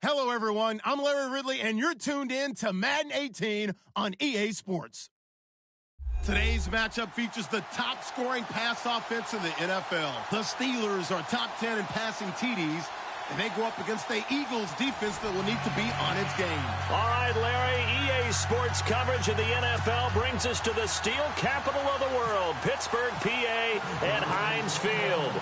Hello, everyone. I'm Larry Ridley, and you're tuned in to Madden 18 on EA Sports. Today's matchup features the top-scoring pass offense in the NFL. The Steelers are top 10 in passing TDs, and they go up against the Eagles defense that will need to be on its game. All right, Larry, EA Sports coverage of the NFL brings us to the steel capital of the world, Pittsburgh, PA, and Heinz Field.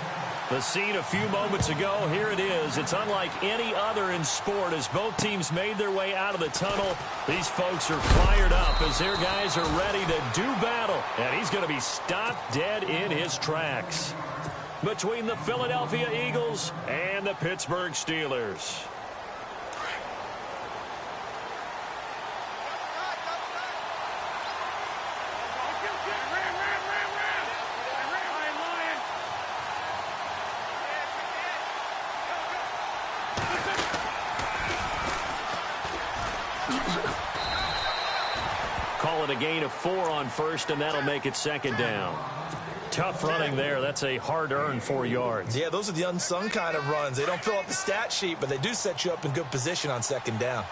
The scene a few moments ago, here it is. It's unlike any other in sport as both teams made their way out of the tunnel. These folks are fired up as their guys are ready to do battle. And he's going to be stopped dead in his tracks between the Philadelphia Eagles and the Pittsburgh Steelers. Call it a gain of 4 on first, and that'll make it second down. Tough running there. That's a hard-earned 4 yards. Yeah, those are the unsung kind of runs. They don't fill up the stat sheet, but they do set you up in good position on second down.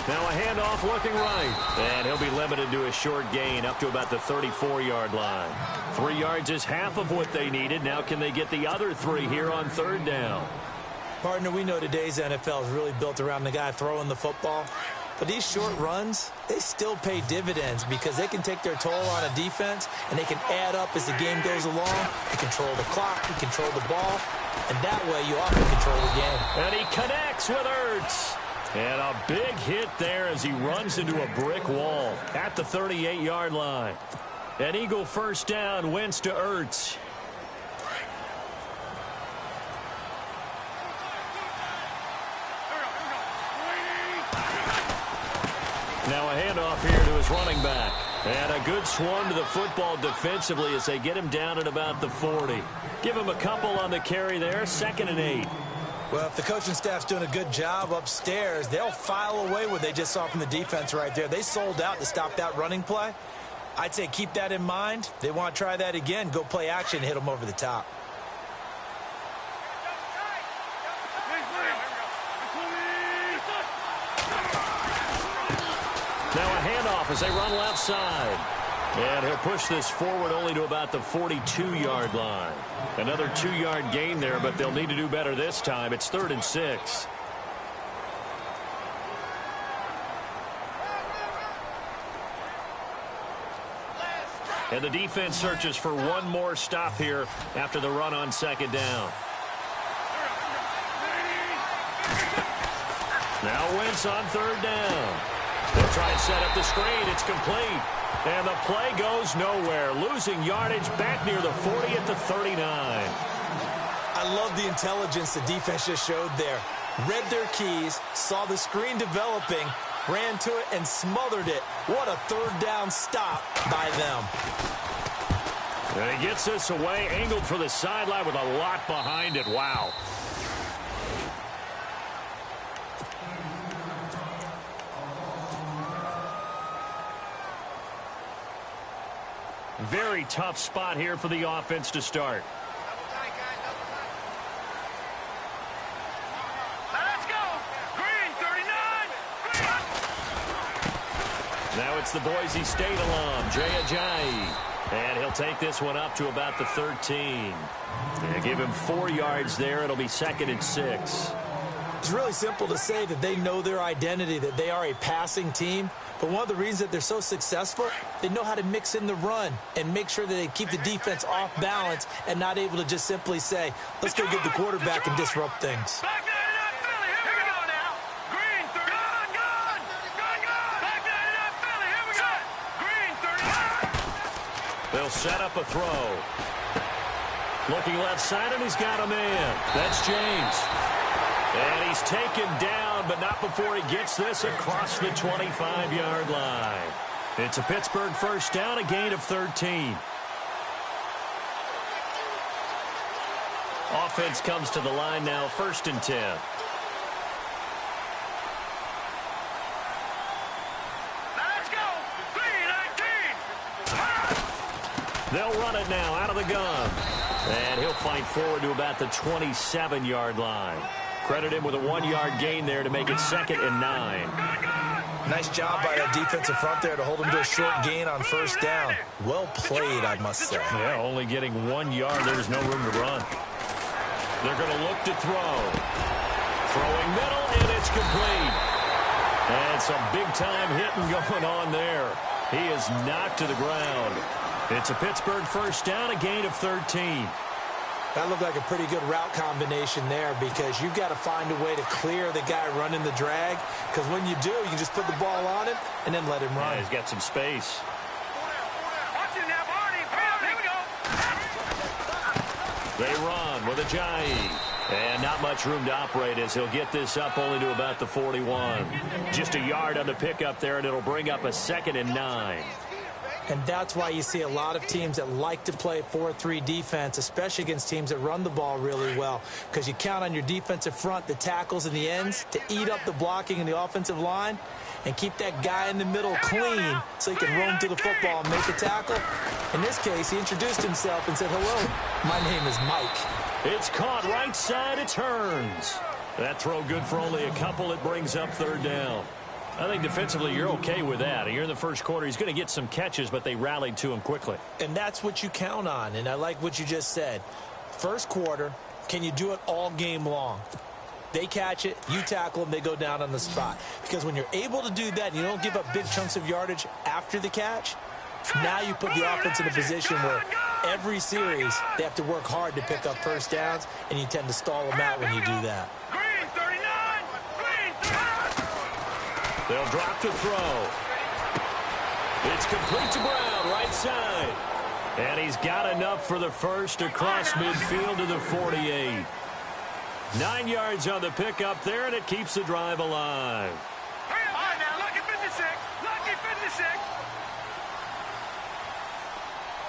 Now a handoff looking right. And he'll be limited to a short gain up to about the 34-yard line. 3 yards is half of what they needed. Now can they get the other 3 here on third down? Partner, we know today's NFL is really built around the guy throwing the football. But these short runs, they still pay dividends because they can take their toll on a defense, and they can add up as the game goes along. You control the clock, you control the ball, and that way you often control the game. And he connects with Ertz. And a big hit there as he runs into a brick wall at the 38-yard line. An Eagle first down, Wentz to Ertz. Now a handoff here to his running back. And a good swung to the football defensively as they get him down at about the 40. Give him a couple on the carry there, 2nd and 8. Well, if the coaching staff's doing a good job upstairs, they'll file away what they just saw from the defense right there. They sold out to stop that running play. I'd say keep that in mind. They want to try that again. Go play action, hit them over the top. Now a handoff as they run left side. And he'll push this forward only to about the 42-yard line. Another 2-yard gain there, but they'll need to do better this time. It's 3rd and 6. And the defense searches for one more stop here after the run on second down. Now Wentz on third down. They'll try and set up the screen. It's complete. And the play goes nowhere. Losing yardage back near the 40 at the 39. I love the intelligence the defense just showed there. Read their keys, saw the screen developing, ran to it, and smothered it. What a third down stop by them. And he gets this away, angled for the sideline with a lot behind it. Wow. Very tough spot here for the offense to start. Let's go. Green, 39. Now it's the Boise State alum, Jay Ajayi. And he'll take this one up to about the 13. And give him 4 yards there. It'll be 2nd and 6. It's really simple to say that they know their identity, that they are a passing team. But one of the reasons that they're so successful, they know how to mix in the run and make sure that they keep the defense off balance and not able to just simply say, let's go get the quarterback and disrupt things. Back there to that Philly. Here we go now. Green, 30. Gun. Back there to that Philly. Here we go. Green, 30. They'll set up a throw. Looking left side, and he's got a man. That's James. And he's taken down, but not before he gets this across the 25-yard line. It's a Pittsburgh first down, a gain of 13. Offense comes to the line now, 1st and 10. Let's go. Green, 19. They'll run it now out of the gun. And he'll fight forward to about the 27-yard line. Credit him with a 1-yard gain there to make it 2nd and 9. Nice job by that defensive front there to hold him to a short gain on first down. Well played, I must say. Yeah, only getting 1 yard. There was no room to run. They're going to look to throw. Throwing middle, and it's complete. And some big-time hitting going on there. He is knocked to the ground. It's a Pittsburgh first down, a gain of 13. That looked like a pretty good route combination there because you've got to find a way to clear the guy running the drag, because when you do, you can just put the ball on him and then let him run. Yeah, he's got some space. They run with Ajayi. And not much room to operate as he'll get this up only to about the 41. Just a yard on the pickup there, and it'll bring up a 2nd and 9. And that's why you see a lot of teams that like to play 4-3 defense, especially against teams that run the ball really well, because you count on your defensive front, the tackles and the ends, to eat up the blocking in the offensive line and keep that guy in the middle clean so he can roam to the football and make a tackle. In this case, he introduced himself and said, "Hello, my name is Mike." It's caught right side. It turns. That throw good for only a couple. It brings up 3rd down. I think defensively you're okay with that. Here in the first quarter, he's going to get some catches, but they rallied to him quickly. And that's what you count on, and I like what you just said. First quarter, can you do it all game long? They catch it, you tackle them, they go down on the spot. Because when you're able to do that and you don't give up big chunks of yardage after the catch, now you put the offense in a position where every series they have to work hard to pick up first downs, and you tend to stall them out when you do that. They'll drop to throw. It's complete to Brown, right side. And he's got enough for the first across midfield to the 48. 9 yards on the pickup there, and it keeps the drive alive. All right, now, lucky 56. Lucky 56.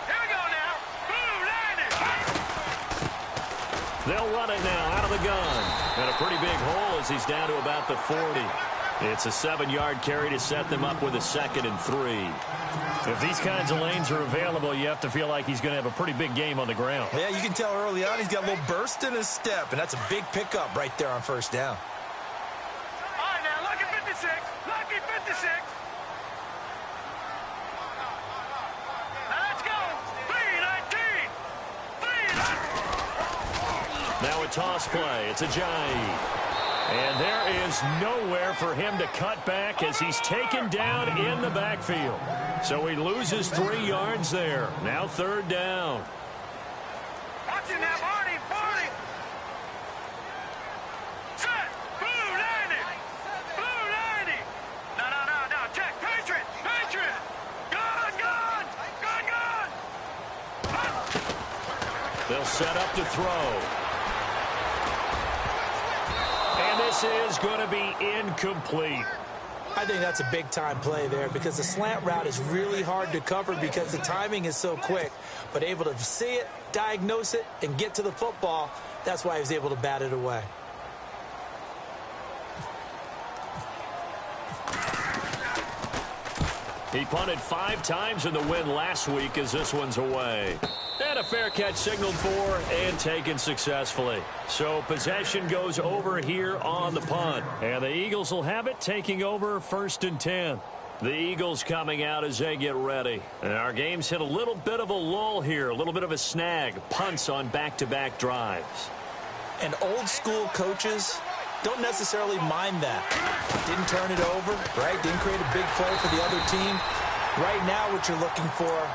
Here we go now. Boom, landed. They'll run it now out of the gun. And a pretty big hole as he's down to about the 40. It's a 7-yard carry to set them up with a 2nd and 3. If these kinds of lanes are available, you have to feel like he's going to have a pretty big game on the ground. Yeah, you can tell early on he's got a little burst in his step, and that's a big pickup right there on first down. All right, now, lucky 56. Lucky 56. Now, let's go. 3-19. 3-19. Now a toss play. It's Ajayi. And there is nowhere for him to cut back as he's taken down in the backfield. So he loses 3 yards there. Now 3rd down. Watch it now, Barney. Barney. Set. Blue 90. Blue 90. No. Check. Patriot. Patriot. Gun. They'll set up to throw. And this is going to be incomplete. I think that's a big-time play there because the slant route is really hard to cover because the timing is so quick. But able to see it, diagnose it, and get to the football, that's why he was able to bat it away. He punted 5 times in the win last week as this one's away. And a fair catch signaled for and taken successfully. So possession goes over here on the punt. And the Eagles will have it, taking over 1st and 10. The Eagles coming out as they get ready. And our game's hit a little bit of a lull here, a little bit of a snag. Punts on back-to-back drives. And old-school coaches don't necessarily mind that. Didn't turn it over, right? Didn't create a big play for the other team. Right now what you're looking for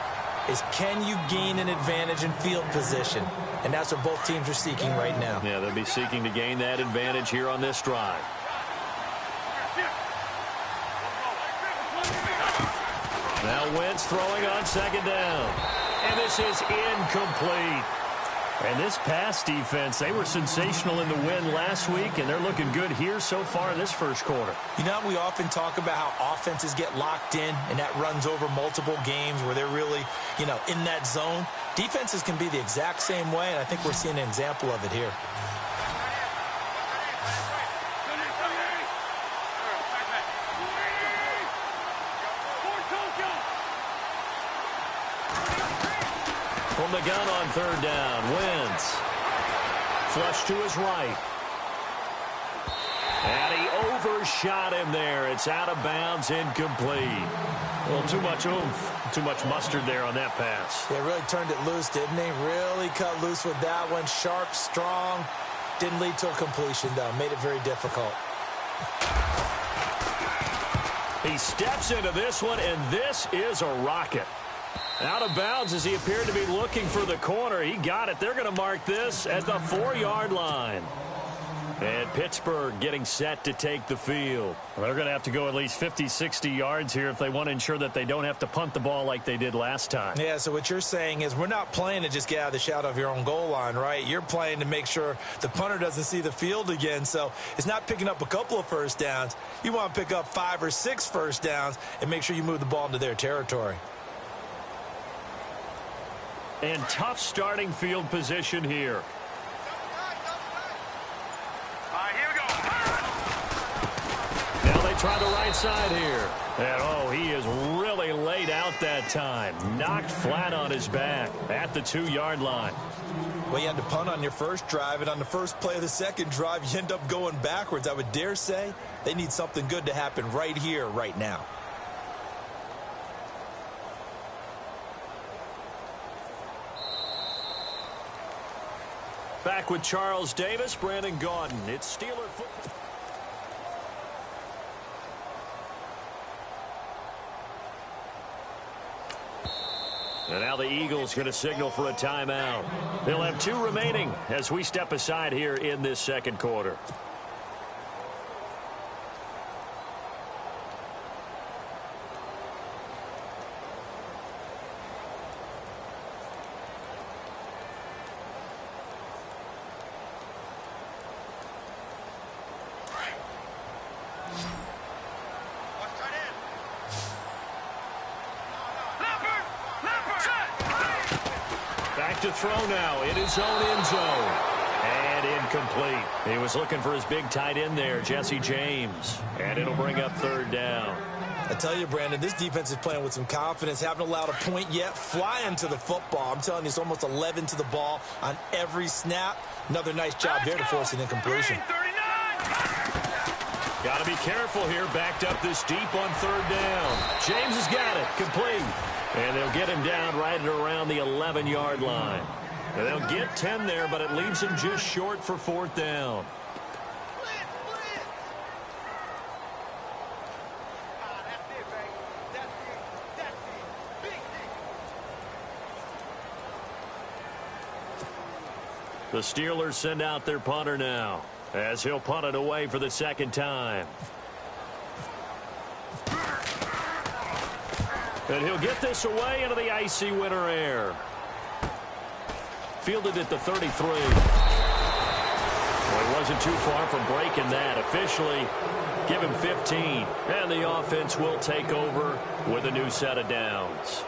is can you gain an advantage in field position? And that's what both teams are seeking right now. Yeah, they'll be seeking to gain that advantage here on this drive. Now Wentz throwing on 2nd down. And this is incomplete. And this pass defense, they were sensational in the win last week, and they're looking good here so far in this first quarter. You know, we often talk about how offenses get locked in, and that runs over multiple games where they're really, in that zone. Defenses can be the exact same way, and I think we're seeing an example of it here. From the gun on third down, Wentz. Flush to his right. And he overshot him there. It's out of bounds, incomplete. Well, too much oomph, too much mustard there on that pass. They really turned it loose, didn't they? Really cut loose with that one. Sharp, strong. Didn't lead to a completion, though. Made it very difficult. He steps into this one, and this is a rocket. Out of bounds as he appeared to be looking for the corner. He got it. They're going to mark this at the 4-yard line. And Pittsburgh getting set to take the field. Well, they're going to have to go at least 50, 60 yards here if they want to ensure that they don't have to punt the ball like they did last time. Yeah, so what you're saying is we're not playing to just get out of the shadow of your own goal line, right? You're playing to make sure the punter doesn't see the field again. So it's not picking up a couple of first downs. You want to pick up 5 or 6 first downs and make sure you move the ball into their territory. And tough starting field position here. Now they try the right side here. And, oh, he is really laid out that time. Knocked flat on his back at the 2-yard line. Well, you had to punt on your first drive, and on the first play of the second drive, you end up going backwards. I would dare say they need something good to happen right here, right now. Back with Charles Davis, Brandon Gaudin. It's Steeler football. And now the Eagles going to signal for a timeout. They'll have 2 remaining as we step aside here in this second quarter. To throw now in his own end zone. And incomplete. He was looking for his big tight end there, Jesse James. And it'll bring up third down. I tell you, Brandon, this defense is playing with some confidence. Haven't allowed a point yet. Flying to the football. I'm telling you, it's almost 11 to the ball on every snap. Another nice job there to force an incompletion. Got to be careful here. Backed up this deep on third down. James has got it. Complete. And they'll get him down right at around the 11-yard line. And they'll get 10 there, but it leaves him just short for fourth down. The Steelers send out their punter now, as he'll punt it away for the second time. And he'll get this away into the icy winter air. Fielded at the 33. Well, he wasn't too far from breaking that. Officially, give him 15. And the offense will take over with a new set of downs.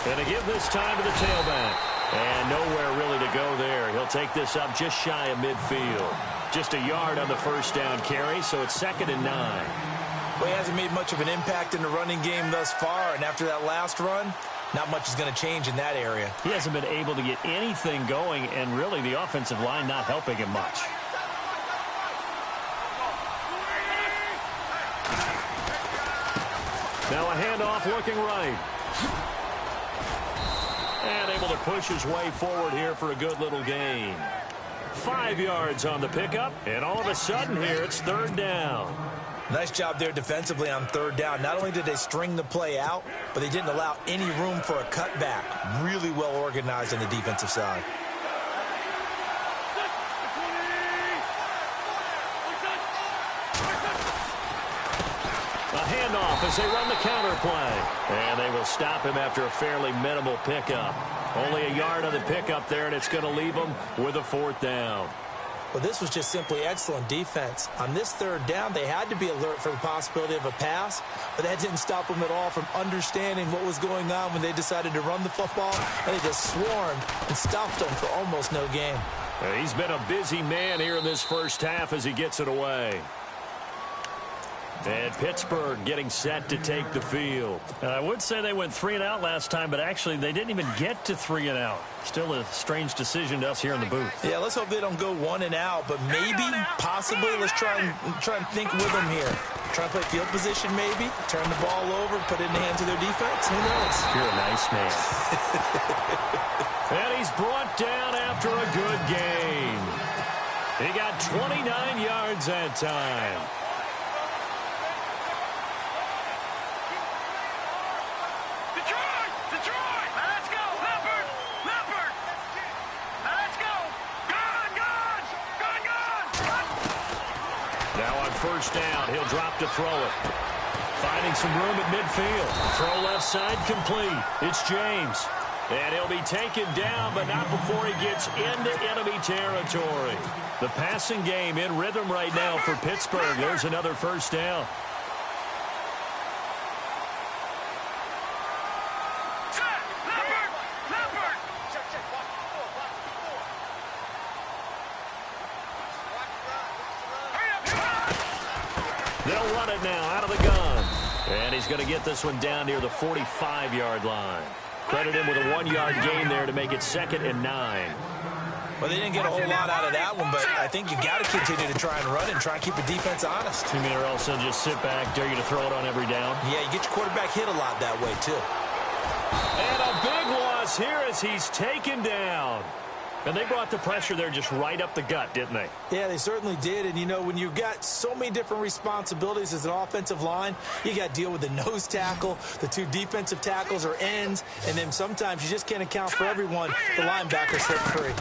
And to give this time to the tailback. And nowhere really to go there. He'll take this up just shy of midfield. Just a yard on the first down carry, so it's 2nd and 9. Well, he hasn't made much of an impact in the running game thus far, and after that last run, not much is going to change in that area. He hasn't been able to get anything going, and really the offensive line not helping him much. Now a handoff looking right. And able to push his way forward here for a good little gain. 5 yards on the pickup, and all of a sudden here it's third down. Nice job there defensively on third down. Not only did they string the play out, but they didn't allow any room for a cutback. Really well organized on the defensive side. Handoff as they run the counter play. And they will stop him after a fairly minimal pickup. Only a yard on the pickup there, and it's going to leave them with a fourth down. Well, this was just simply excellent defense. On this third down, they had to be alert for the possibility of a pass, but that didn't stop them at all from understanding what was going on when they decided to run the football, and they just swarmed and stuffed them for almost no gain. He's been a busy man here in this first half as he gets it away. And Pittsburgh getting set to take the field. I would say they went 3 and out last time, but actually they didn't even get to 3 and out. Still a strange decision to us here in the booth. Yeah, let's hope they don't go 1 and out, but maybe, possibly, let's try and think with them here. Try and play field position maybe, turn the ball over, put it in the hands of their defense. Who knows? You're a nice man. And he's brought down after a good gain. He got 29 yards that time. First down, he'll drop to throw it. Finding some room at midfield. Throw left side complete. It's James. And he'll be taken down, but not before he gets into enemy territory. The passing game in rhythm right now for Pittsburgh. There's another first down. They'll run it now out of the gun. And he's going to get this one down near the 45-yard line. Credit him with a 1-yard gain there to make it 2nd and 9. Well, they didn't get a whole lot out of that one, but I think you got to continue to try and run and try and keep the defense honest. You mean or else they'll just sit back, dare you to throw it on every down? Yeah, you get your quarterback hit a lot that way, too. And a big loss here as he's taken down. And they brought the pressure there just right up the gut, didn't they? Yeah, they certainly did. And, you know, when you've got so many different responsibilities as an offensive line, you got to deal with the nose tackle, the 2 defensive tackles or ends, and then sometimes you just can't account for everyone. The linebacker slip free.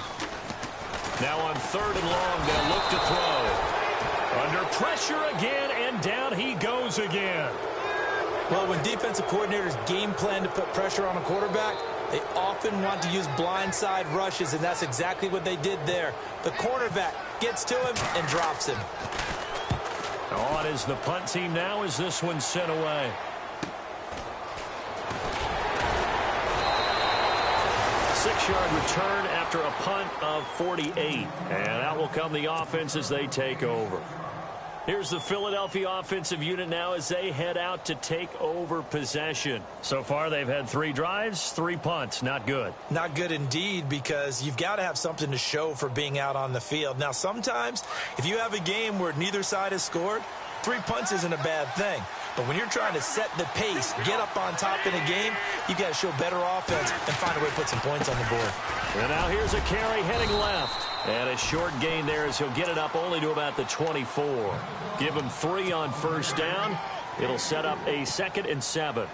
Now on 3rd and long, they'll look to throw. Under pressure again, and down he goes again. Well, when defensive coordinators game plan to put pressure on a quarterback, they often want to use blindside rushes, and that's exactly what they did there. The cornerback gets to him and drops him. On is the punt team now as this one's sent away. Six-yard return after a punt of 48. And out will come the offense as they take over. Here's the Philadelphia offensive unit now as they head out to take over possession. So far, they've had 3 drives, 3 punts. Not good. Not good indeed, because you've got to have something to show for being out on the field. Now, sometimes, if you have a game where neither side has scored, 3 punts isn't a bad thing. But when you're trying to set the pace, get up on top in a game, you've got to show better offense and find a way to put some points on the board. And now here's a carry heading left. And a short gain there as he'll get it up only to about the 24. Give him 3 on first down. It'll set up a 2nd and 7.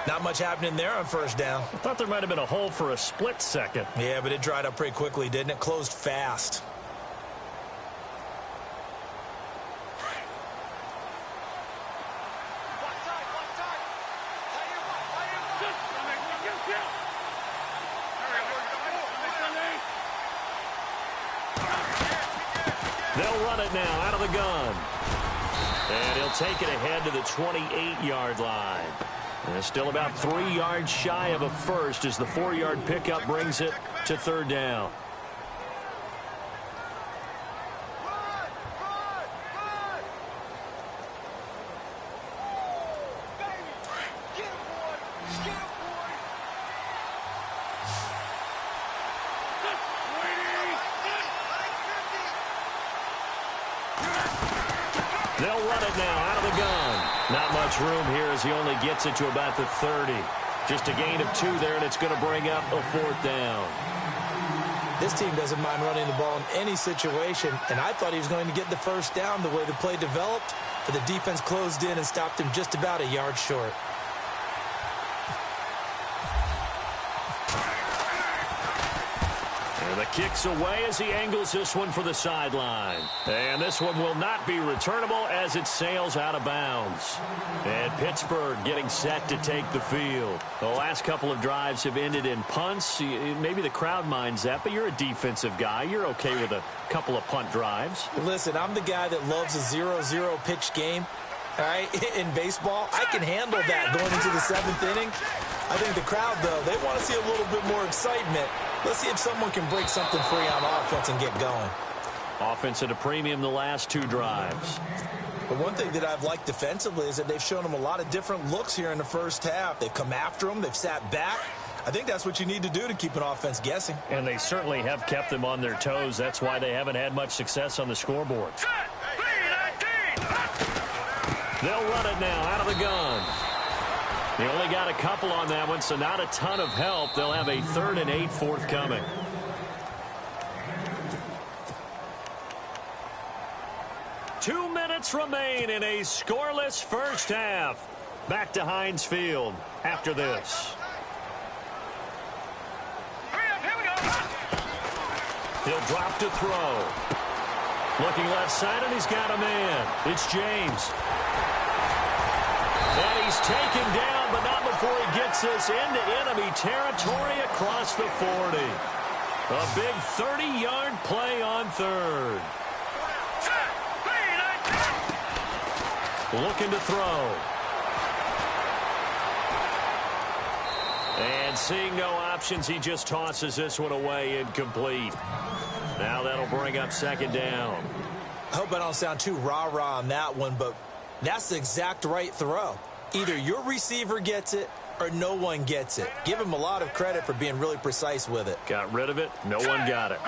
Not much happening there on first down. I thought there might have been a hole for a split second. Yeah, but it dried up pretty quickly, didn't it? Closed fast. They'll run it now out of the gun. And he'll take it ahead to the 28-yard line. And it's still about 3 yards shy of a first as the 4-yard pickup brings it to 3rd down. They'll run it now out of the gun. Not much room here as he only gets it to about the 30. Just a gain of 2 there, and it's going to bring up a 4th down. This team doesn't mind running the ball in any situation, and I thought he was going to get the first down the way the play developed, but the defense closed in and stopped him just about a yard short. And The kick's away as he angles this one for the sideline. And this one will not be returnable as it sails out of bounds. And Pittsburgh getting set to take the field. The last couple of drives have ended in punts. Maybe the crowd minds that, but you're a defensive guy. You're okay with a couple of punt drives. Listen, I'm the guy that loves a 0-0 pitch game. All right, in baseball, I can handle that going into the 7th inning. I think the crowd, though, they want to see a little bit more excitement. Let's see if someone can break something free on offense and get going. Offense at a premium the last 2 drives. But one thing that I've liked defensively is that they've shown them a lot of different looks here in the first half. They've come after them. They've sat back. I think that's what you need to do to keep an offense guessing. And they certainly have kept them on their toes. That's why they haven't had much success on the scoreboard. They'll run it now out of the gun. They only got a couple on that one, so not a ton of help. They'll have a 3rd and 8 forthcoming. Two minutes remain in a scoreless first half. Back to Heinz Field after this. He'll drop to throw. Looking left side, and he's got a man. It's James. And he's taken down, but not before he gets this into enemy territory across the 40. A big 30-yard play on 3rd. Looking to throw. And seeing no options, he just tosses this one away incomplete. Now that'll bring up 2nd down. I hope I don't sound too rah-rah on that one, but that's the exact right throw. Either your receiver gets it or no one gets it. Give him a lot of credit for being really precise with it. Got rid of it. No one got it.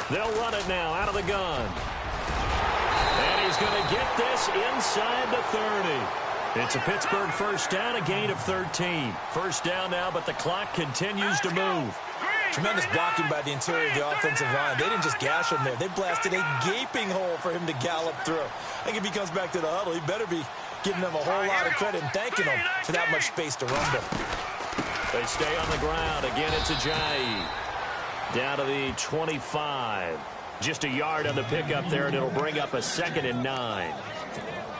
They'll run it now out of the gun. And he's going to get this inside the 30. It's a Pittsburgh first down, a gain of 13. First down now, but the clock continues to move. Tremendous blocking by the interior of the offensive line. They didn't just gash him there. They blasted a gaping hole for him to gallop through. I think if he comes back to the huddle, he better be giving them a whole lot of credit and thanking them for that much space to rumble. They stay on the ground. Again, it's Ajayi. Down to the 25. Just a yard on the pickup there, and it'll bring up a 2nd and 9.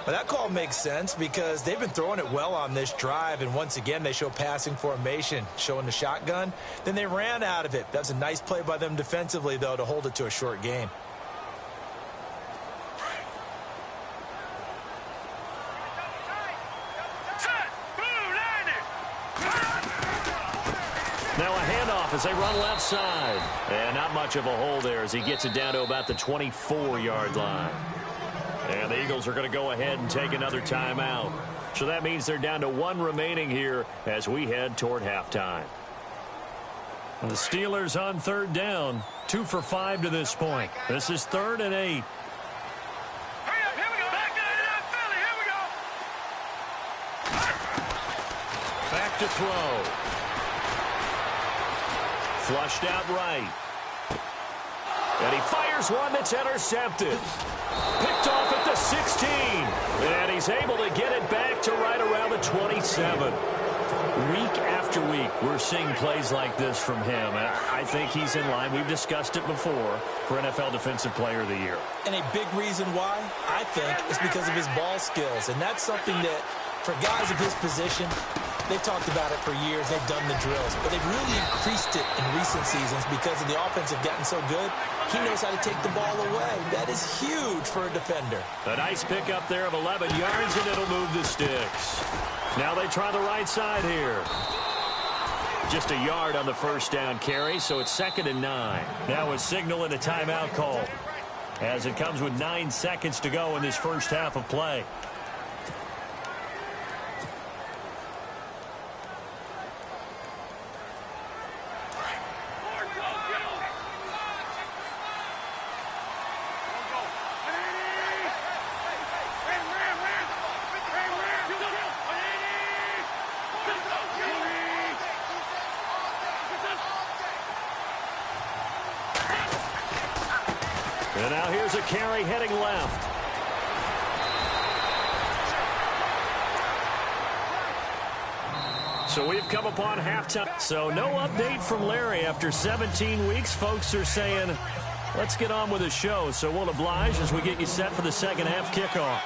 Well, that call makes sense because they've been throwing it well on this drive, and once again they show passing formation, showing the shotgun. Then they ran out of it. That was a nice play by them defensively, though, to hold it to a short game. Now a handoff as they run left side. And not much of a hole there as he gets it down to about the 24-yard line. And the Eagles are going to go ahead and take another timeout. So that means they're down to 1 remaining here as we head toward halftime. The Steelers on 3rd down. 2 for 5 to this point. This is 3rd and 8. Back to throw. Flushed out right. And he fires one that's intercepted. Picked off at the 16. And he's able to get it back to right around the 27. Week after week, we're seeing plays like this from him. And I think he's in line. We've discussed it before for NFL Defensive Player of the Year. And a big reason why, I think, is because of his ball skills. And that's something that, for guys of his position, they've talked about it for years. They've done the drills. But they've really increased it in recent seasons because of the offense have gotten so good. He knows how to take the ball away. That is huge for a defender. A nice pickup there of 11 yards, and it'll move the sticks. Now they try the right side here. Just a yard on the first down carry, so it's 2nd and 9. Now a signal and a timeout call as it comes with 9 seconds to go in this first half of play. And now here's a carry heading left. So we've come upon halftime. So no update from Larry after 17 weeks. Folks are saying, let's get on with the show. So we'll oblige as we get you set for the second half kickoff.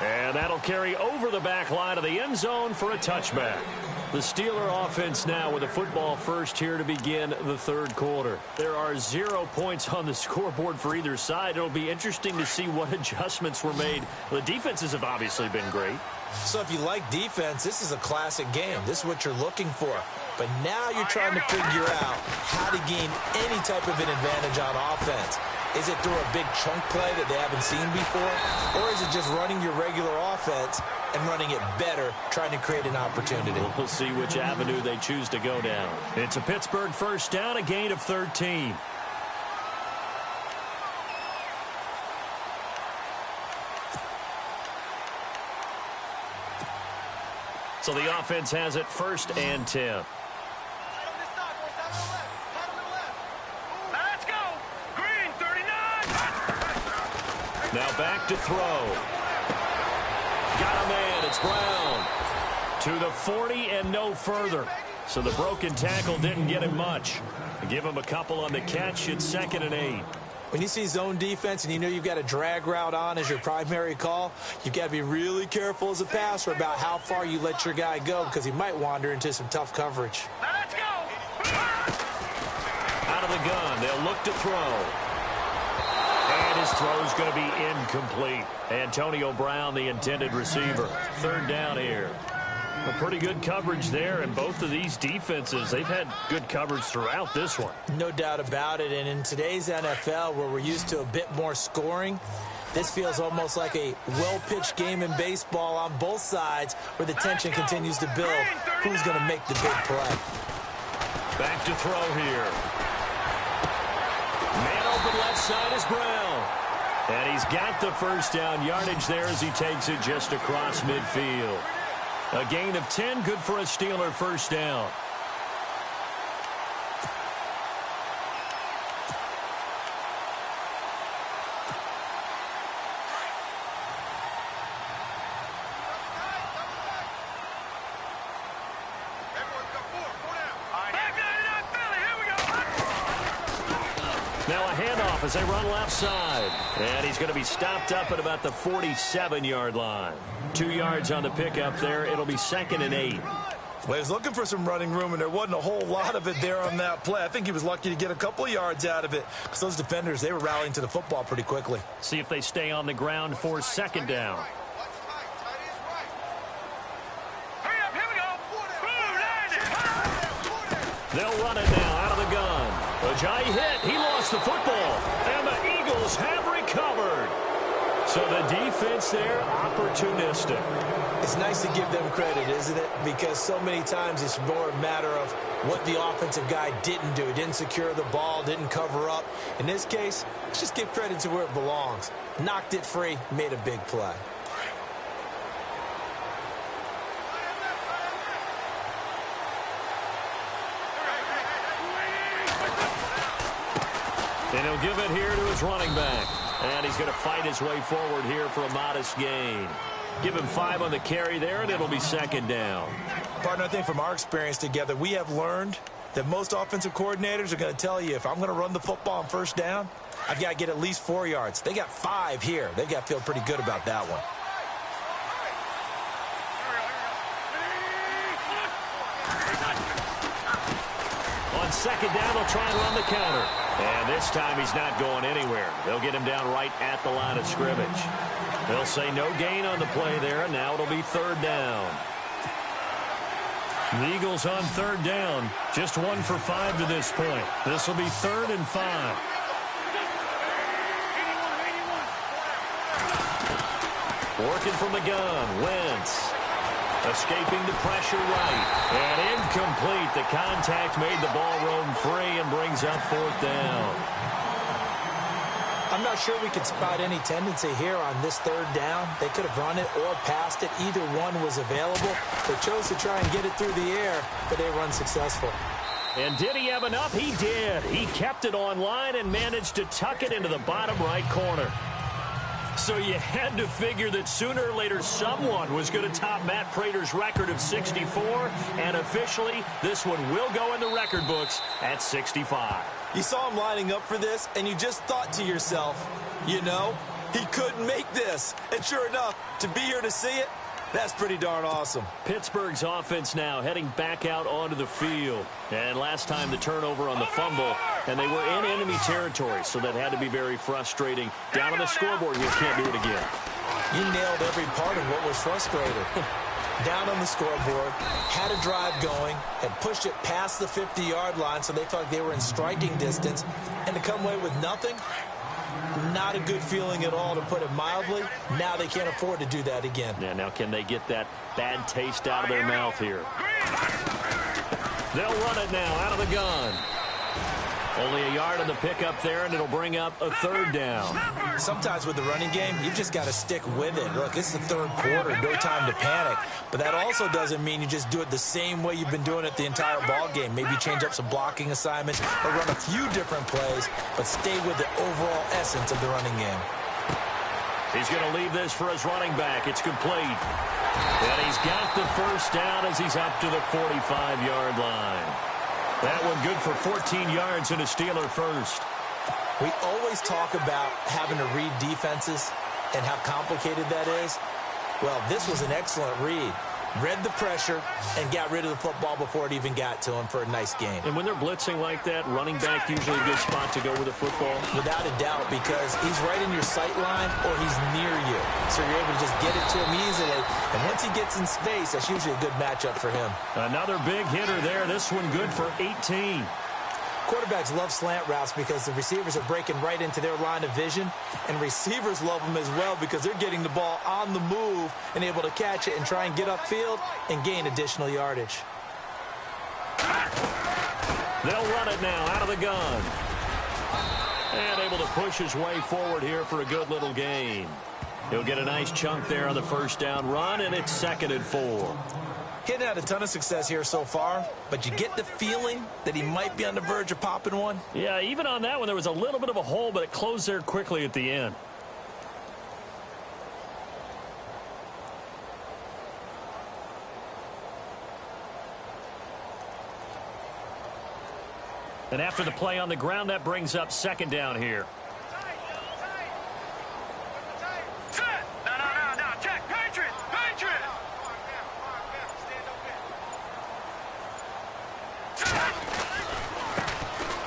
And that'll carry over the back line of the end zone for a touchback. The Steeler offense now with a football first here to begin the third quarter. There are 0 points on the scoreboard for either side. It'll be interesting to see what adjustments were made. The defenses have obviously been great. So if you like defense, this is a classic game. This is what you're looking for. But now you're trying to figure out how to gain any type of an advantage on offense. Is it through a big chunk play that they haven't seen before? Or is it just running your regular offense and running it better, trying to create an opportunity? We'll see which avenue they choose to go down. It's a Pittsburgh first down, a gain of 13. So the offense has it first and 10. Let's go. Green 39. Now back to throw. Got a man. It's Brown. To the 40 and no further. So the broken tackle didn't get him much. Give him a couple on the catch. It's 2nd and 8. When you see zone defense and you know you've got a drag route on as your primary call, you've got to be really careful as a passer about how far you let your guy go because he might wander into some tough coverage. Let's go. Out of the gun. They'll look to throw. And his throw's going to be incomplete. Antonio Brown, the intended receiver. Third down here. A pretty good coverage there, and both of these defenses, they've had good coverage throughout this one. No doubt about it, and in today's NFL, where we're used to a bit more scoring, this feels almost like a well-pitched game in baseball on both sides where the tension continues to build. Who's going to make the big play? Back to throw here. Man open left side is Brown. And he's got the first down yardage there as he takes it just across midfield. A gain of 10, good for a Steeler first down. Now a handoff as they run left side. And he's going to be stopped up at about the 47-yard line. 2 yards on the pickup there. It'll be 2nd and 8. Well, he was looking for some running room, and there wasn't a whole lot of it there on that play. I think he was lucky to get a couple of yards out of it because those defenders, they were rallying to the football pretty quickly. See if they stay on the ground for 2nd down. Hurry up, here we go. They'll run it now out of the gun. Ajayi hit. He lost the football. And the Eagles have recovered. So the defense there, opportunistic. It's nice to give them credit, isn't it? Because so many times it's more a matter of what the offensive guy didn't do. He didn't secure the ball, didn't cover up. In this case, let's just give credit to where it belongs. Knocked it free, made a big play. And he'll give it here to his running back. And he's going to fight his way forward here for a modest gain. Give him 5 on the carry there, and it'll be 2nd down. Partner, I think from our experience together, we have learned that most offensive coordinators are going to tell you, if I'm going to run the football on first down, I've got to get at least 4 yards. They got 5 here. They've got to feel pretty good about that one. On 2nd down, they'll try and run the counter. And this time he's not going anywhere. They'll get him down right at the line of scrimmage. They'll say no gain on the play there, and now it'll be 3rd down. The Eagles on 3rd down, just 1 for 5 to this point. This will be 3rd and 5. Working from the gun, Wentz. Escaping the pressure right. And incomplete. The contact made the ball roam free and brings up 4th down. I'm not sure we could spot any tendency here on this 3rd down. They could have run it or passed it. Either one was available. They chose to try and get it through the air, but they were unsuccessful. And did he have enough? He did. He kept it on line and managed to tuck it into the bottom right corner. So you had to figure that sooner or later someone was going to top Matt Prater's record of 64, and officially this one will go in the record books at 65. You saw him lining up for this, and you just thought to yourself, you know, he couldn't make this. And sure enough, to be here to see it, that's pretty darn awesome. Pittsburgh's offense now heading back out onto the field. And last time the turnover on the fumble, and they were in enemy territory, so that had to be very frustrating. Down on the scoreboard here, can't do it again. You nailed every part of what was frustrating. Down on the scoreboard, had a drive going, and pushed it past the 50-yard line so they thought they were in striking distance, and to come away with nothing, not a good feeling at all, to put it mildly. Now they can't afford to do that again. Yeah, now can they get that bad taste out of their mouth here? They'll run it now out of the gun. Only a yard on the pickup there, and it'll bring up a third down. Sometimes with the running game, you've just got to stick with it. Look, it's the third quarter, no time to panic. But that also doesn't mean you just do it the same way you've been doing it the entire ball game. Maybe change up some blocking assignments or run a few different plays, but stay with the overall essence of the running game. He's going to leave this for his running back. It's complete. And he's got the first down as he's up to the 45-yard line. That one good for 14 yards and a Steeler first. We always talk about having to read defenses and how complicated that is. Well, this was an excellent read. Read the pressure and got rid of the football before it even got to him for a nice game. And when they're blitzing like that, running back usually a good spot to go with the football. Without a doubt, because he's right in your sight line or he's near you. So you're able to just get it to him easily. And once he gets in space, that's usually a good matchup for him. Another big hitter there. This one good for 18. Quarterbacks love slant routes because the receivers are breaking right into their line of vision, and receivers love them as well because they're getting the ball on the move and able to catch it and try and get upfield and gain additional yardage. They'll run it now out of the gun. And able to push his way forward here for a good little gain. He'll get a nice chunk there on the first down run, and it's 2nd and 4. He hadn't had a ton of success here so far, but you get the feeling that he might be on the verge of popping one. Yeah, even on that one, there was a little bit of a hole, but it closed there quickly at the end. And after the play on the ground, that brings up 2nd down here.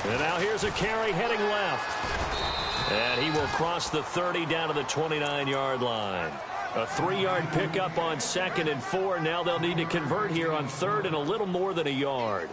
And now here's a carry heading left. And he will cross the 30 down to the 29-yard line. A 3-yard pickup on 2nd and 4. Now they'll need to convert here on 3rd and a little more than a yard.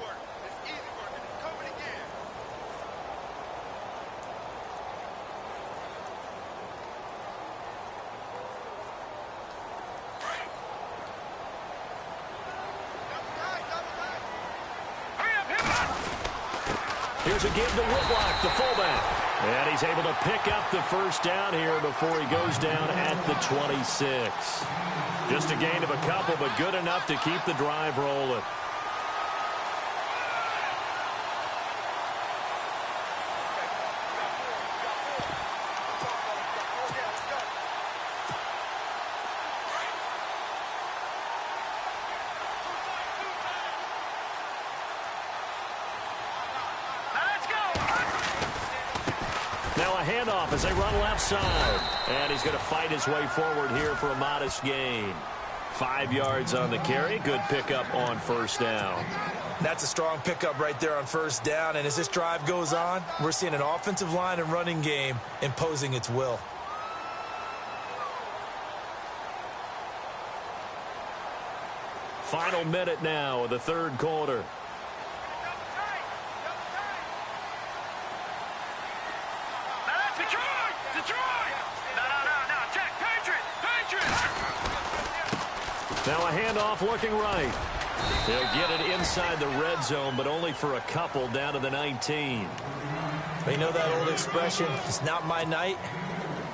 Here's a give to Whitlock, the fullback. And he's able to pick up the first down here before he goes down at the 26. Just a gain of a couple, but good enough to keep the drive rolling. Now a handoff as they run left side. And he's going to fight his way forward here for a modest gain. 5 yards on the carry. Good pickup on first down. That's a strong pickup right there on first down. And as this drive goes on, we're seeing an offensive line and running game imposing its will. Final minute now of the 3rd quarter. Now a handoff looking right. They'll get it inside the red zone, but only for a couple down to the 19. You know that old expression, it's not my night?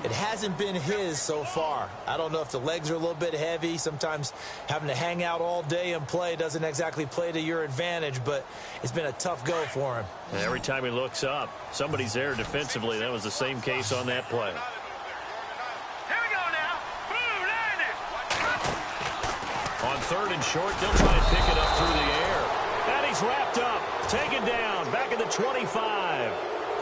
It hasn't been his so far. I don't know if the legs are a little bit heavy. Sometimes having to hang out all day and play doesn't exactly play to your advantage, but it's been a tough go for him. And every time he looks up, somebody's there defensively. That was the same case on that play. Here 3rd and short. They'll try and pick it up through the air. And he's wrapped up, taken down, back at the 25.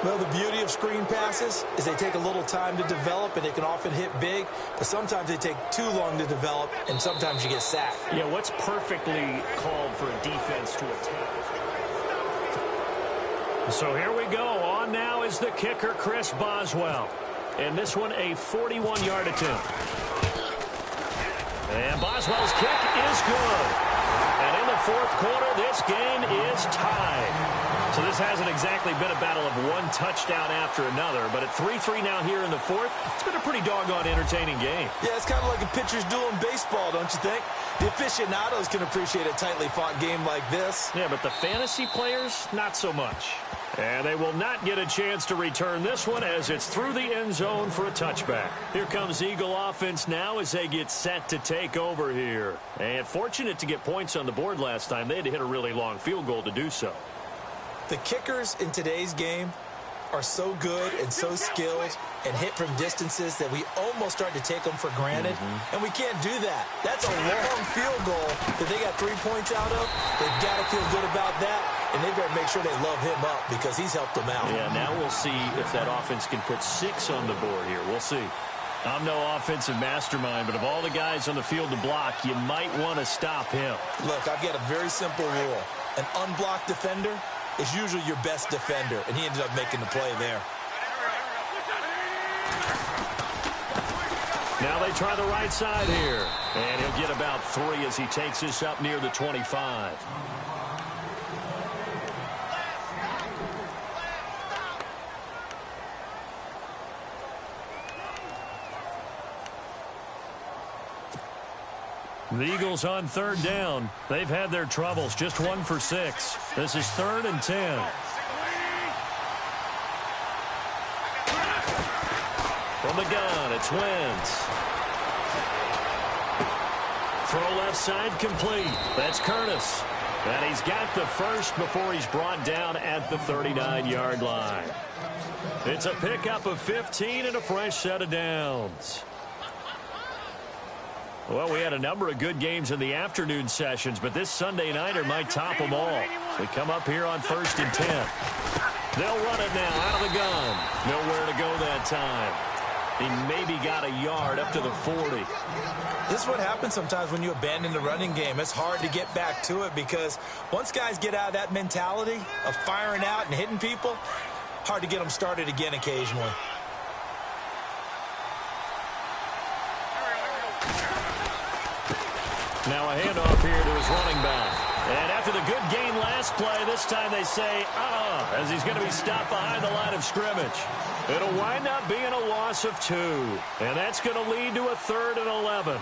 Well, the beauty of screen passes is they take a little time to develop, and they can often hit big, but sometimes they take too long to develop, and sometimes you get sacked. Yeah, what's perfectly called for a defense to attack? So here we go. On now is the kicker, Chris Boswell. And this one, a 41-yard attempt. And Boswell's kick is good. And in the 4th quarter, this game is tied. So this hasn't exactly been a battle of one touchdown after another, but at 3-3 now here in the 4th, it's been a pretty doggone entertaining game. Yeah, it's kind of like a pitcher's duel in baseball, don't you think? The aficionados can appreciate a tightly fought game like this. Yeah, but the fantasy players, not so much. And they will not get a chance to return this one as it's through the end zone for a touchback. Here comes Eagle offense now as they get set to take over here. And fortunate to get points on the board last time. They had to hit a really long field goal to do so. The kickers in today's game are so good and so skilled and hit from distances that we almost start to take them for granted, and we can't do that. That's a long field goal that they got 3 points out of. They've got to feel good about that, and they better make sure they love him up because he's helped them out. Yeah, now we'll see if that offense can put 6 on the board here. We'll see. I'm no offensive mastermind, but of all the guys on the field to block, you might want to stop him. Look, I've got a very simple rule. An unblocked defender is usually your best defender, and he ended up making the play there. Now they try the right side here, and he'll get about 3 as he takes this up near the 25. The Eagles on 3rd down. They've had their troubles, just 1 for 6. This is 3rd and 10. From the gun, it's Wentz. Throw left side complete. That's Curtis. And he's got the first before he's brought down at the 39-yard line. It's a pickup of 15 and a fresh set of downs. Well, we had a number of good games in the afternoon sessions, but this Sunday nighter might top them all. So we come up here on 1st and 10. They'll run it now out of the gun. Nowhere to go that time. He maybe got a yard up to the 40. This is what happens sometimes when you abandon the running game. It's hard to get back to it because once guys get out of that mentality of firing out and hitting people, hard to get them started again occasionally. Now a handoff here to his running back. And after the good gain last play, this time they say, as he's going to be stopped behind the line of scrimmage. It'll wind up being a loss of 2. And that's going to lead to a 3rd and 11.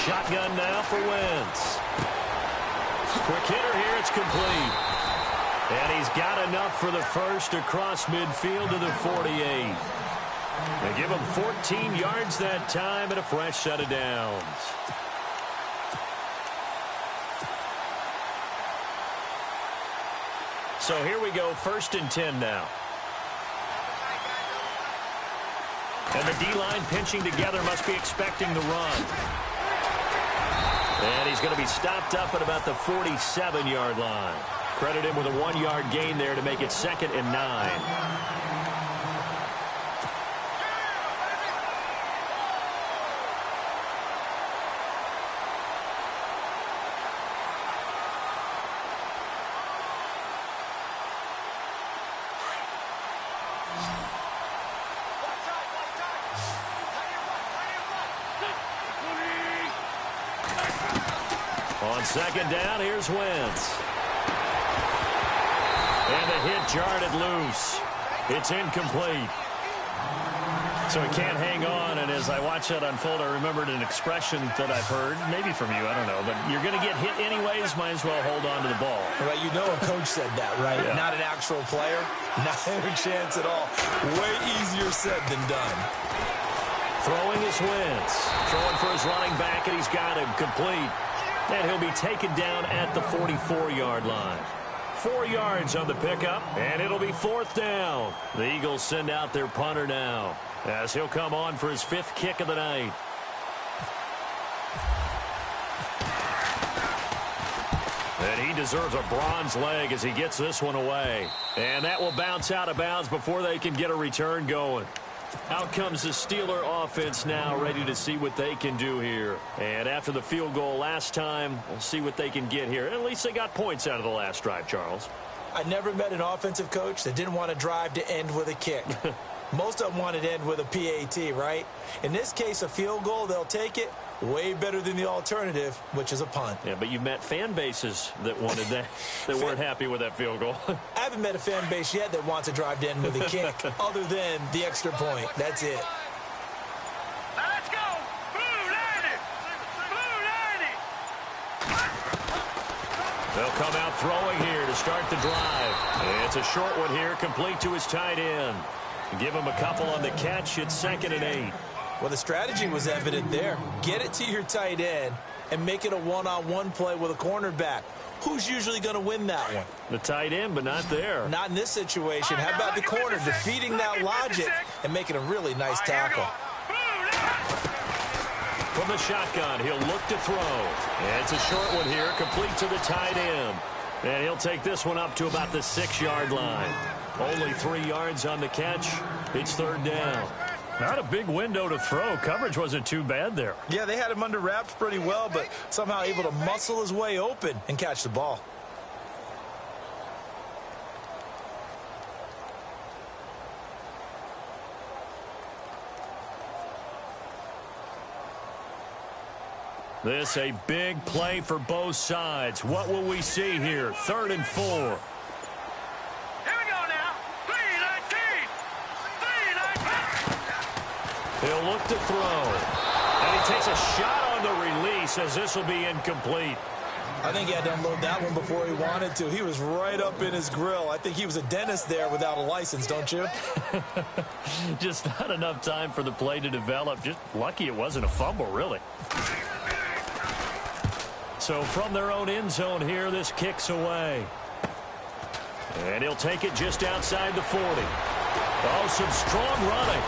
Shotgun now for Wentz. Quick hitter here, it's complete. And he's got enough for the first across midfield to the 48. They give him 14 yards that time and a fresh set of downs. So here we go, 1st and 10 now. And the D-line pinching together must be expecting the run. And he's going to be stopped up at about the 47-yard line. Credit him with a 1-yard gain there to make it 2nd and 9. On 2nd down, here's Wentz. And the hit jarred it loose. It's incomplete. So he can't hang on, and as I watch that unfold, I remembered an expression that I've heard, maybe from you, I don't know, but you're going to get hit anyways, might as well hold on to the ball. Right, you know a coach said that, right? Yeah. Not an actual player, not a chance at all. Way easier said than done. Throwing is Wentz. Throwing for his running back, and he's got him complete. And he'll be taken down at the 44-yard line. 4 yards on the pickup, and it'll be 4th down. The Eagles send out their punter now, as he'll come on for his 5th kick of the night. And he deserves a bronze leg as he gets this one away. And that will bounce out of bounds before they can get a return going. Out comes the Steeler offense now, ready to see what they can do here. And after the field goal last time, we'll see what they can get here. At least they got points out of the last drive, Charles. I never met an offensive coach that didn't want to drive to end with a kick. Most of them wanted to end with a PAT, right? In this case, a field goal, they'll take it. Way better than the alternative, which is a punt. Yeah, but you met fan bases that wanted that, that weren't happy with that field goal. I haven't met a fan base yet that wants to drive to end with a kick, other than the extra point. That's it. Now let's go. Blue 90. Blue 90. They'll come out throwing here to start the drive. It's a short one here, complete to his tight end. Give him a couple on the catch. It's 2nd and 8. Well, the strategy was evident there. Get it to your tight end and make it a one-on-one play with a cornerback. Who's usually going to win that one? The tight end, but not there. Not in this situation. How about the corner defeating that logic and making a really nice tackle? From the shotgun, he'll look to throw. And it's a short one here, complete to the tight end. And he'll take this one up to about the 6-yard line. Only 3 yards on the catch. It's 3rd down. Not a big window to throw. Coverage wasn't too bad there. Yeah, they had him under wraps pretty well, but somehow able to muscle his way open and catch the ball. This a big play for both sides. What will we see here? 3rd and 4. He'll look to throw. And he takes a shot on the release as this will be incomplete. I think he had to unload that one before he wanted to. He was right up in his grill. I think he was a dentist there without a license, don't you? Just not enough time for the play to develop. Just lucky it wasn't a fumble, really. So from their own end zone here, this kicks away. And he'll take it just outside the 40. Oh, some strong running.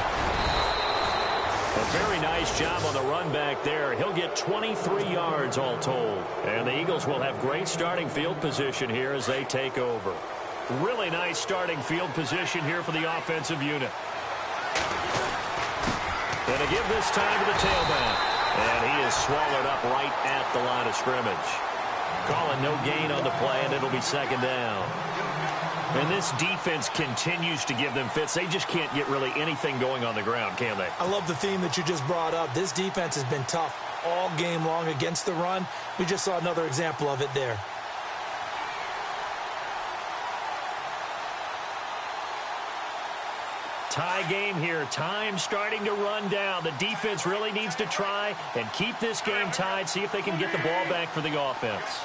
A very nice job on the run back there. He'll get 23 yards all told. And the Eagles will have great starting field position here as they take over. Really nice starting field position here for the offensive unit. And to give this time to the tailback. And he is swallowed up right at the line of scrimmage. Calling no gain on the play, and it'll be 2nd down. And this defense continues to give them fits. They just can't get really anything going on the ground, can they? I love the theme that you just brought up. This defense has been tough all game long against the run. We just saw another example of it there. Tie game here. Time starting to run down. The defense really needs to try and keep this game tied, see if they can get the ball back for the offense.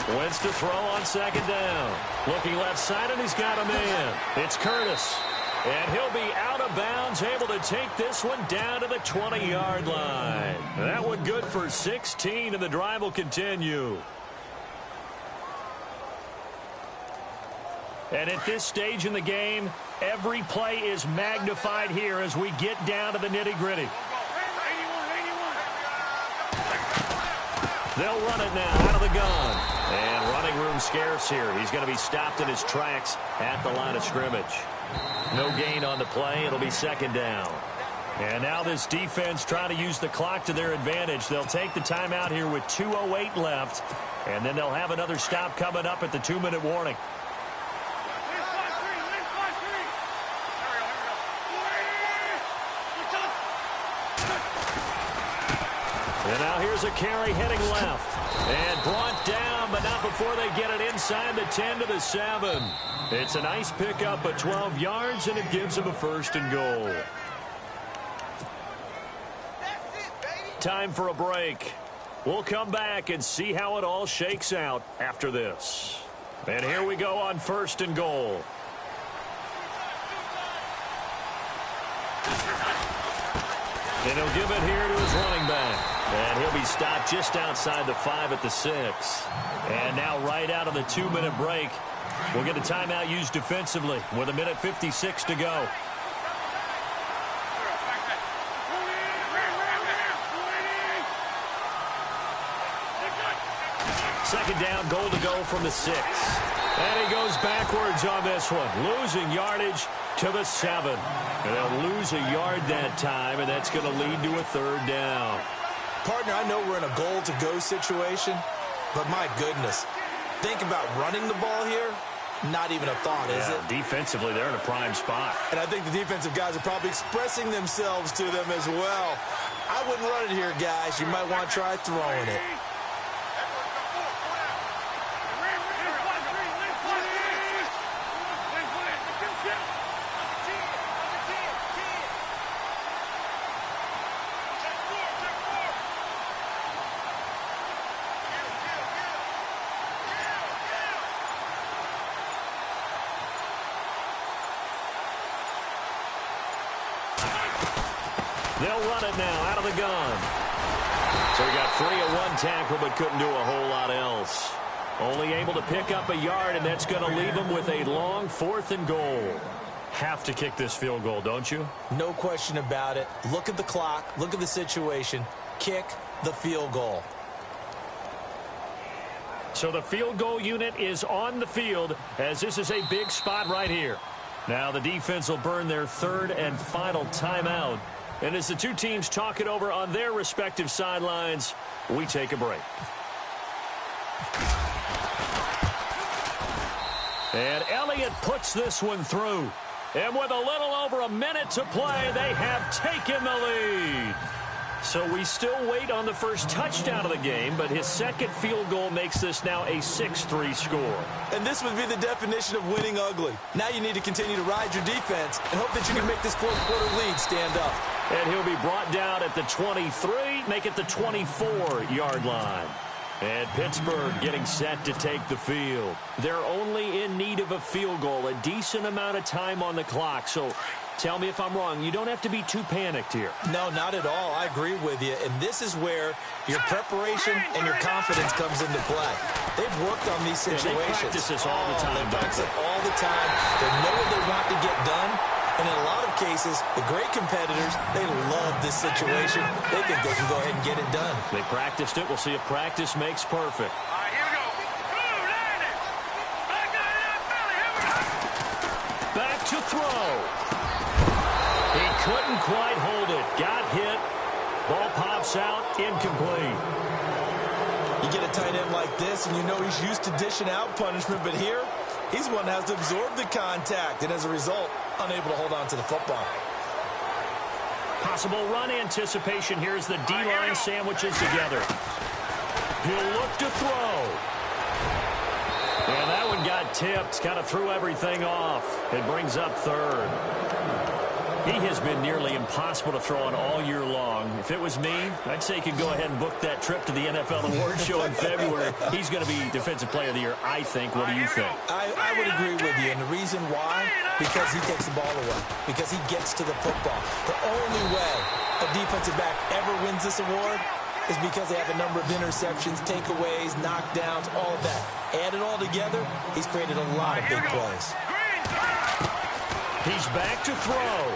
Wentz to throw on 2nd down. Looking left side, and he's got a man. It's Curtis. And he'll be out of bounds, able to take this one down to the 20-yard line. That one good for 16, and the drive will continue. And at this stage in the game, every play is magnified here as we get down to the nitty-gritty. They'll run it now out of the gun. And running room scarce here. He's going to be stopped in his tracks at the line of scrimmage. No gain on the play. It'll be 2nd down. And now this defense trying to use the clock to their advantage. They'll take the timeout here with 2:08 left. And then they'll have another stop coming up at the 2-minute warning. And now here's a carry heading left. And brought down, but not before they get it inside the 10 to the 7. It's a nice pickup of 12 yards, and it gives them a 1st and goal. Time for a break. We'll come back and see how it all shakes out after this. And here we go on 1st and goal. And he'll give it here to his running back. And he'll be stopped just outside the 5 at the 6. And now right out of the 2-minute break, we'll get a timeout used defensively with 1:56 to go. Second down, goal to go from the 6. And he goes backwards on this one, losing yardage to the 7. And they'll lose a yard that time, and that's going to lead to a 3rd down. Partner, I know we're in a goal-to-go situation, but my goodness, think about running the ball here. Not even a thought, is it? Defensively, they're in a prime spot. And I think the defensive guys are probably expressing themselves to them as well. I wouldn't run it here, guys. You might want to try throwing it. They'll run it now out of the gun. So he got free of one tackle but couldn't do a whole lot else. Only able to pick up a yard, and that's going to leave him with a long 4th and goal. Have to kick this field goal, don't you? No question about it. Look at the clock. Look at the situation. Kick the field goal. So the field goal unit is on the field as this is a big spot right here. Now the defense will burn their 3rd and final timeout. And as the two teams talk it over on their respective sidelines, we take a break. And Elliott puts this one through. And with a little over a minute to play, they have taken the lead. So we still wait on the first touchdown of the game, but his 2nd field goal makes this now a 6-3 score. And this would be the definition of winning ugly. Now you need to continue to ride your defense and hope that you can make this 4th-quarter lead stand up. And he'll be brought down at the 23, make it the 24-yard line. And Pittsburgh getting set to take the field. They're only in need of a field goal, a decent amount of time on the clock. So tell me if I'm wrong. You don't have to be too panicked here. No, not at all. I agree with you. And this is where your preparation and your confidence comes into play. They've worked on these situations. They practice this all the time. They practice it all the time. They know what they want to get done. And in a lot of cases, the great competitors, they love this situation. They think they can go ahead and get it done. They practiced it. We'll see if practice makes perfect. All right, here we go. Back to throw. He couldn't quite hold it. Got hit. Ball pops out. Incomplete. You get a tight end like this, and you know he's used to dishing out punishment, but here, he's the one that has to absorb the contact, and as a result, unable to hold on to the football. Possible run anticipation. Here's the D-line sandwiches together. He'll look to throw. And that one got tipped. Kind of threw everything off. It brings up 3rd. He has been nearly impossible to throw on all year long. If it was me, I'd say he could go ahead and book that trip to the NFL Awards show in February. He's going to be Defensive Player of the Year, I think. What do you think? I would agree with you, and the reason why, because he takes the ball away, because he gets to the football. The only way a defensive back ever wins this award is because they have a number of interceptions, takeaways, knockdowns, all of that. Add it all together, he's created a lot of big plays. He's back to throw.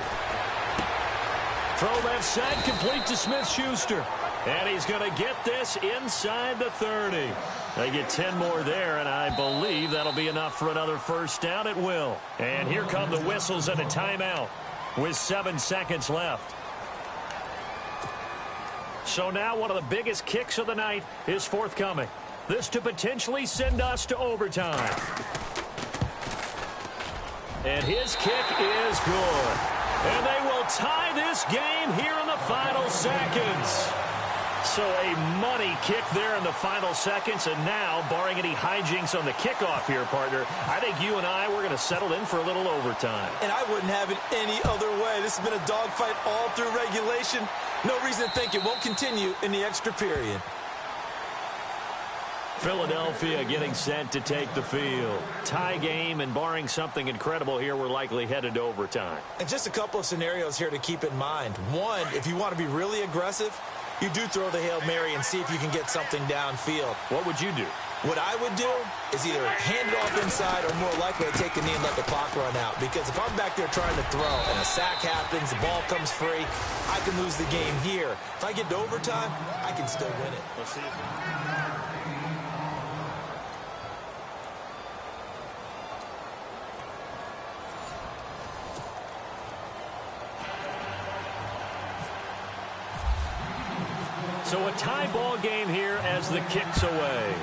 Throw left side, complete to Smith-Schuster. And he's going to get this inside the 30. They get 10 more there, and I believe that'll be enough for another 1st down. It will. And here come the whistles and a timeout with 7 seconds left. So now one of the biggest kicks of the night is forthcoming. This to potentially send us to overtime. And his kick is good. And they will tie this game here in the final seconds. So a money kick there in the final seconds. And now, barring any hijinks on the kickoff here, partner, I think you and I, we're going to settle in for a little overtime. And I wouldn't have it any other way. This has been a dogfight all through regulation. No reason to think it won't continue in the extra period. Philadelphia getting set to take the field. Tie game, and barring something incredible here, we're likely headed to overtime. And just a couple of scenarios here to keep in mind. One, if you want to be really aggressive, you do throw the Hail Mary and see if you can get something downfield. What would you do? What I would do is either hand it off inside or more likely to take a knee and let the clock run out. Because if I'm back there trying to throw and a sack happens, the ball comes free, I can lose the game here. If I get to overtime, I can still win it. Let's see So a tie ball game here as the kick's away.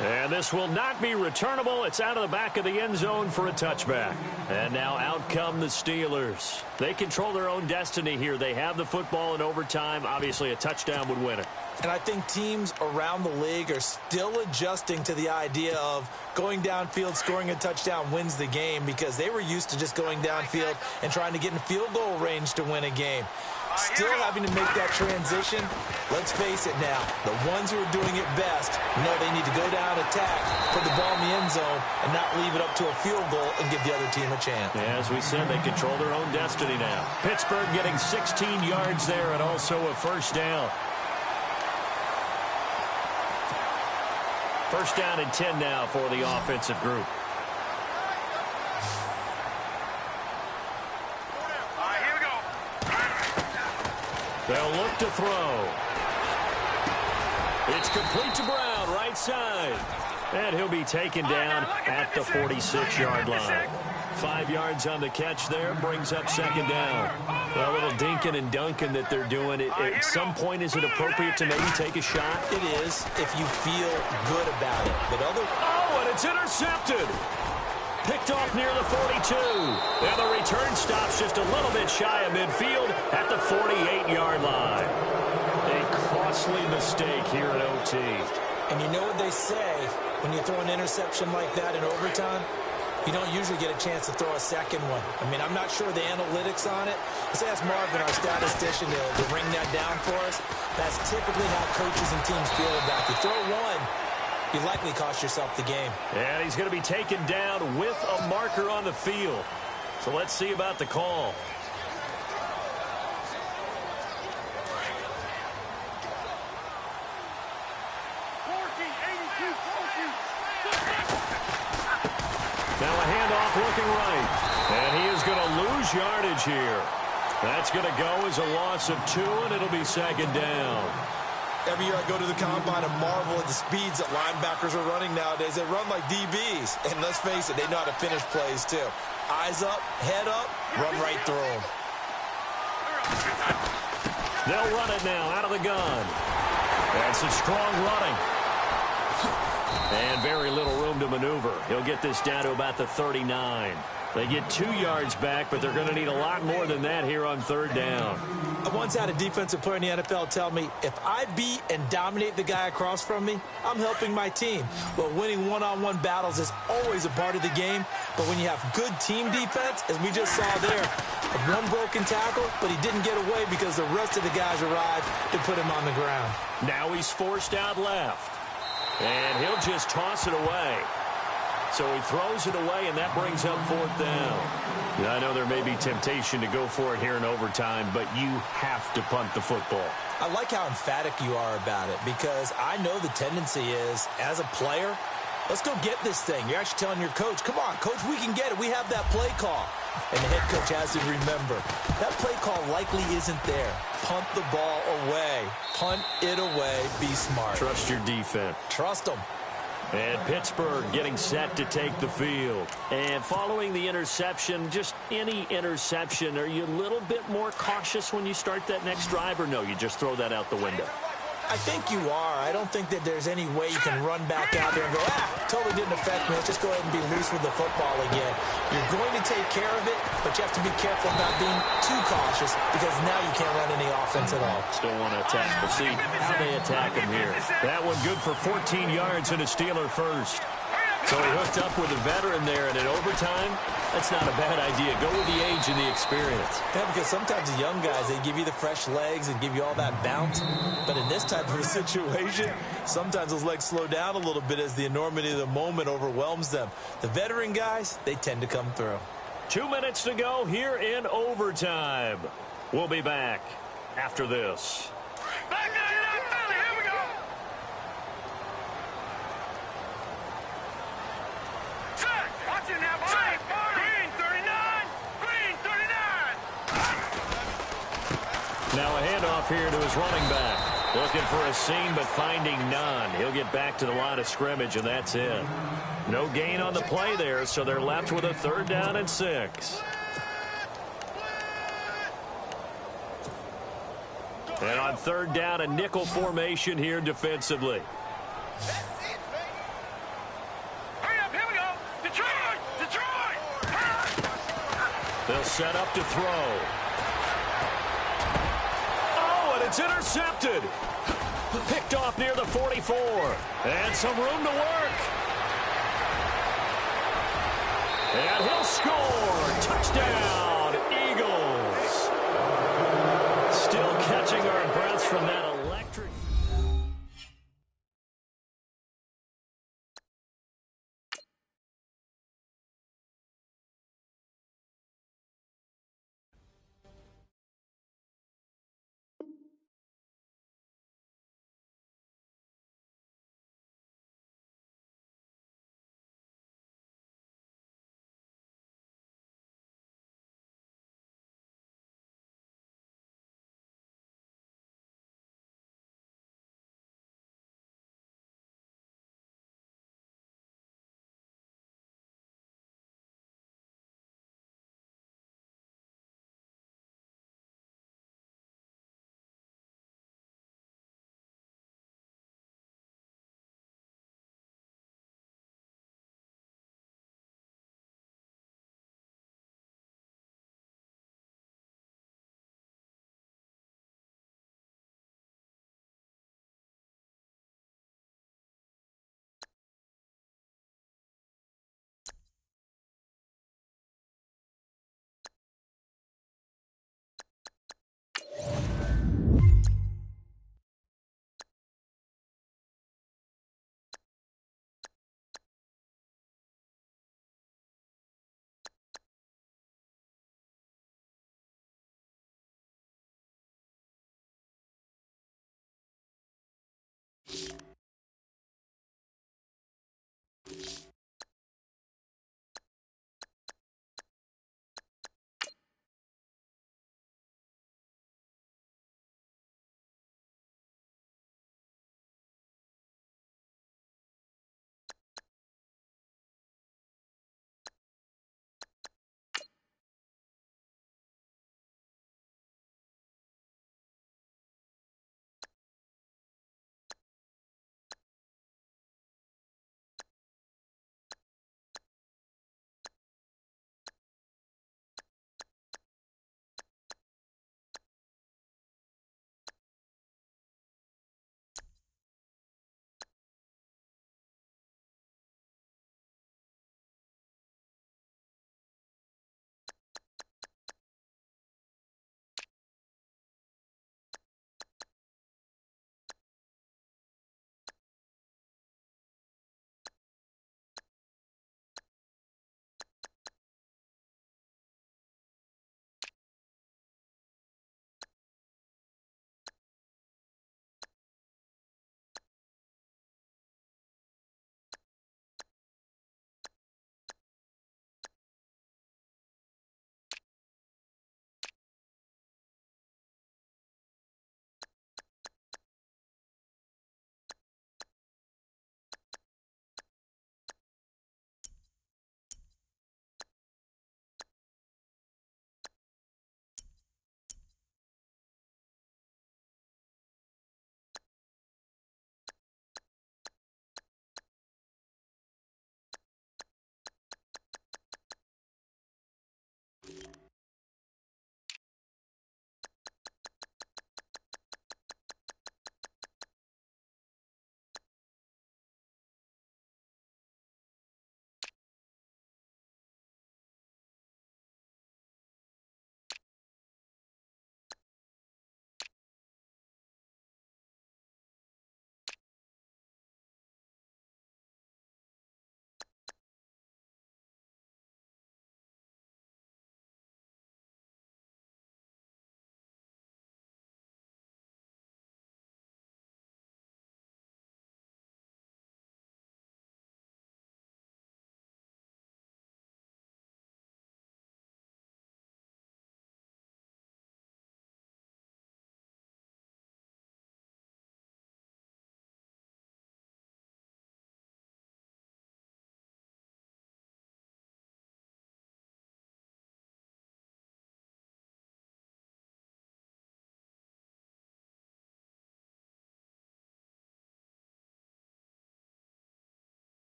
And this will not be returnable. It's out of the back of the end zone for a touchback. And now out come the Steelers. They control their own destiny here. They have the football in overtime. Obviously, a touchdown would win it. And I think teams around the league are still adjusting to the idea of going downfield, scoring a touchdown wins the game, because they were used to just going downfield and trying to get in field goal range to win a game. Still having to make that transition. Let's face it now, the ones who are doing it best know they need to go down, attack, put the ball in the end zone, and not leave it up to a field goal and give the other team a chance. As we said, they control their own destiny now. Pittsburgh getting 16 yards there and also a first down. First down and 10 now for the offensive group. They'll look to throw. It's complete to Brown, right side. And he'll be taken down at the 46-yard line. 5 yards on the catch there, brings up second down. A little dinking and dunking that they're doing. At some point, is it appropriate to maybe take a shot? It is, if you feel good about it. But Oh, and it's intercepted. Picked off near the 42. And the return stops just a little bit shy of midfield at the 48-yard line. A costly mistake here at OT. And you know what they say, when you throw an interception like that in overtime, you don't usually get a chance to throw a second one. I mean, I'm not sure the analytics on it. Let's ask Marvin, our statistician, to ring that down for us. That's typically how coaches and teams feel about it. You throw one, you likely cost yourself the game. And he's going to be taken down with a marker on the field. So let's see about the call. Now a handoff looking right. And he is going to lose yardage here. That's going to go as a loss of 2, and it'll be second down. Every year I go to the combine and marvel at the speeds that linebackers are running nowadays. They run like DBs. And let's face it, they know how to finish plays too. Eyes up, head up, run right through them. They'll run it now out of the gun. That's some strong running. And very little room to maneuver. He'll get this down to about the 39. They get 2 yards back, but they're going to need a lot more than that here on third down. I once had a defensive player in the NFL tell me, if I beat and dominate the guy across from me, I'm helping my team. Well, winning one-on-one battles is always a part of the game, but when you have good team defense, as we just saw there, one broken tackle, but he didn't get away because the rest of the guys arrived to put him on the ground. Now he's forced out left. And he'll just toss it away. So he throws it away, and that brings up fourth down. Now, I know there may be temptation to go for it here in overtime, but you have to punt the football. I like how emphatic you are about it, because I know the tendency is, as a player, let's go get this thing. You're actually telling your coach, come on, coach, we can get it. We have that play call. And the head coach has to remember, that play call likely isn't there. Punt the ball away. Punt it away. Be smart. Trust your defense. Trust them. And Pittsburgh getting set to take the field. And following the interception, just any interception, are you a little bit more cautious when you start that next drive, or no, you just throw that out the window? I think you are. I don't think that there's any way you can run back out there and go, totally didn't affect me. Let's just go ahead and be loose with the football again. You're going to take care of it, but you have to be careful about being too cautious, because now you can't run any offense at all. Still want to attack. We'll see how they attack him here. That one good for 14 yards and a Steeler first. So he hooked up with a veteran there, and in overtime, that's not a bad idea. Go with the age and the experience. Yeah, because sometimes the young guys, they give you the fresh legs and give you all that bounce. But in this type of a situation, sometimes those legs slow down a little bit as the enormity of the moment overwhelms them. The veteran guys, they tend to come through. 2 minutes to go here in overtime. We'll be back after this. Back there, Philly. Here we go. Set. Watch it now, boy. Green 39. Green 39. Now a handoff here to his running back. Looking for a seam, but finding none. He'll get back to the line of scrimmage, and that's it. No gain on the play there, so they're left with a 3rd down and 6. And on 3rd down, a nickel formation here defensively. Hurry up, here we go. Detroit! Detroit! They'll set up to throw. Oh, and it's intercepted. Picked off near the 44. And some room to work. And he'll score. Touchdown, Eagles. Still catching our breaths from that electric.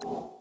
go.